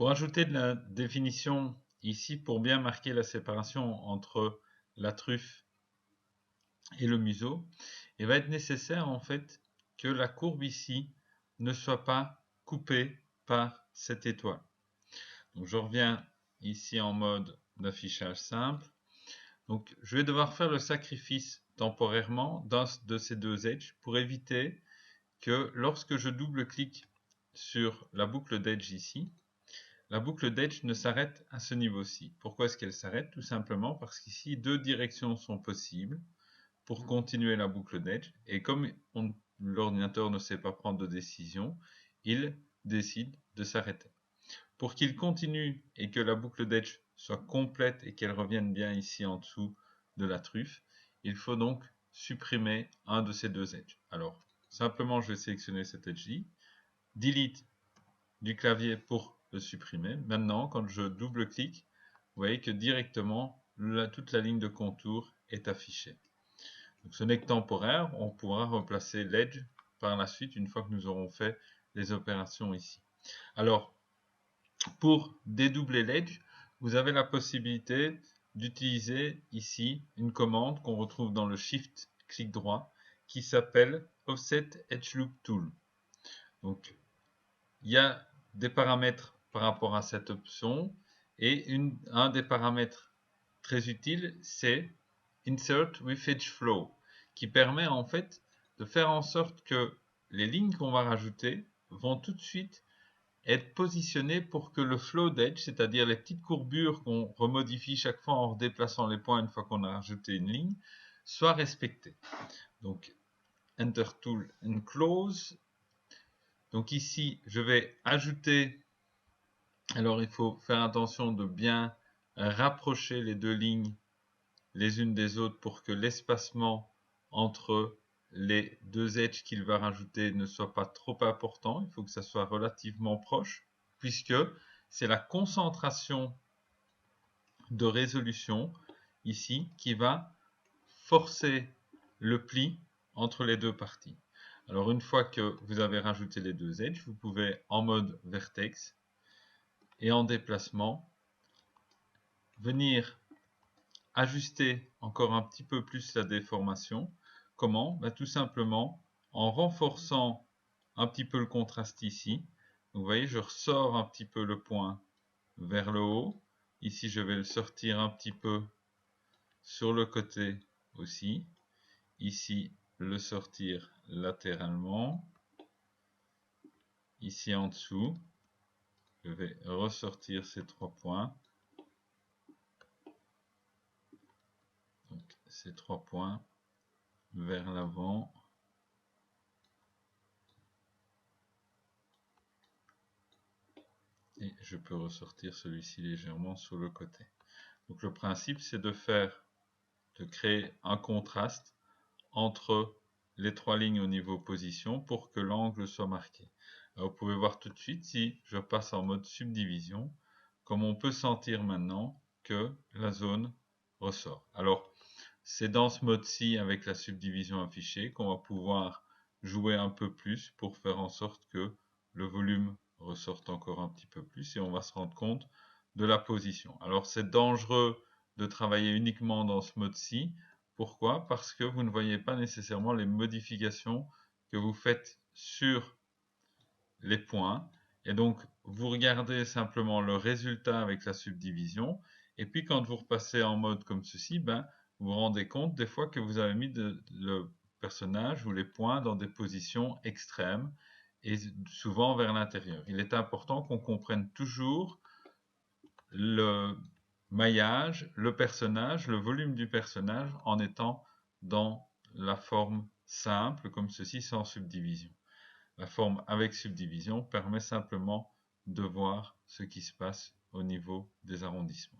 Pour ajouter de la définition ici, pour bien marquer la séparation entre la truffe et le museau, il va être nécessaire en fait que la courbe ici ne soit pas coupée par cette étoile. Donc je reviens ici en mode d'affichage simple. Donc je vais devoir faire le sacrifice temporairement d'un de ces deux edges pour éviter que lorsque je double-clique sur la boucle d'edge ici, la boucle d'edge ne s'arrête à ce niveau-ci. Pourquoi est-ce qu'elle s'arrête? Tout simplement parce qu'ici, deux directions sont possibles pour continuer la boucle d'edge. Et comme l'ordinateur ne sait pas prendre de décision, il décide de s'arrêter. Pour qu'il continue et que la boucle d'edge soit complète et qu'elle revienne bien ici en dessous de la truffe, il faut donc supprimer un de ces deux edges. Alors, simplement, je vais sélectionner cet edge-ci, delete du clavier pour le supprimer. Maintenant, quand je double-clique, vous voyez que directement, toute la ligne de contour est affichée. Donc, ce n'est que temporaire, on pourra replacer l'edge par la suite une fois que nous aurons fait les opérations ici. Alors, pour dédoubler l'edge, vous avez la possibilité d'utiliser ici une commande qu'on retrouve dans le Shift clic droit qui s'appelle Offset Edge Loop Tool. Donc, il y a des paramètres par rapport à cette option et un des paramètres très utiles, c'est Insert with Edge Flow, qui permet en fait de faire en sorte que les lignes qu'on va rajouter vont tout de suite être positionnées pour que le flow d'edge, c'est-à-dire les petites courbures qu'on remodifie chaque fois en redéplaçant les points une fois qu'on a rajouté une ligne, soit respecté. Donc, Enter Tool and Close. Donc ici, je vais ajouter, alors il faut faire attention de bien rapprocher les deux lignes les unes des autres pour que l'espacement entre les deux edges qu'il va rajouter ne soit pas trop important. Il faut que ça soit relativement proche, puisque c'est la concentration de résolution ici qui va forcer le pli entre les deux parties. Alors une fois que vous avez rajouté les deux edges, vous pouvez en mode vertex et en déplacement venir ajuster encore un petit peu plus la déformation. Comment? Tout simplement en renforçant un petit peu le contraste ici. Donc, vous voyez, je ressors un petit peu le point vers le haut. Ici, je vais le sortir un petit peu sur le côté aussi. Ici, le sortir latéralement. Ici en dessous, je vais ressortir ces trois points. Donc, ces trois points vers l'avant. Et je peux ressortir celui-ci légèrement sur le côté. Donc le principe, c'est de créer un contraste entre les trois lignes au niveau position pour que l'angle soit marqué. Alors, vous pouvez voir tout de suite, si je passe en mode subdivision, comme on peut sentir maintenant que la zone ressort. Alors, c'est dans ce mode-ci, avec la subdivision affichée, qu'on va pouvoir jouer un peu plus pour faire en sorte que le volume ressorte encore un petit peu plus et on va se rendre compte de la position. Alors, c'est dangereux de travailler uniquement dans ce mode-ci. Pourquoi? Parce que vous ne voyez pas nécessairement les modifications que vous faites sur les points. Et donc, vous regardez simplement le résultat avec la subdivision. Et puis, quand vous repassez en mode comme ceci, vous vous rendez compte des fois que vous avez mis le personnage ou les points dans des positions extrêmes et souvent vers l'intérieur. Il est important qu'on comprenne toujours le maillage, le personnage, le volume du personnage en étant dans la forme simple comme ceci sans subdivision. La forme avec subdivision permet simplement de voir ce qui se passe au niveau des arrondissements.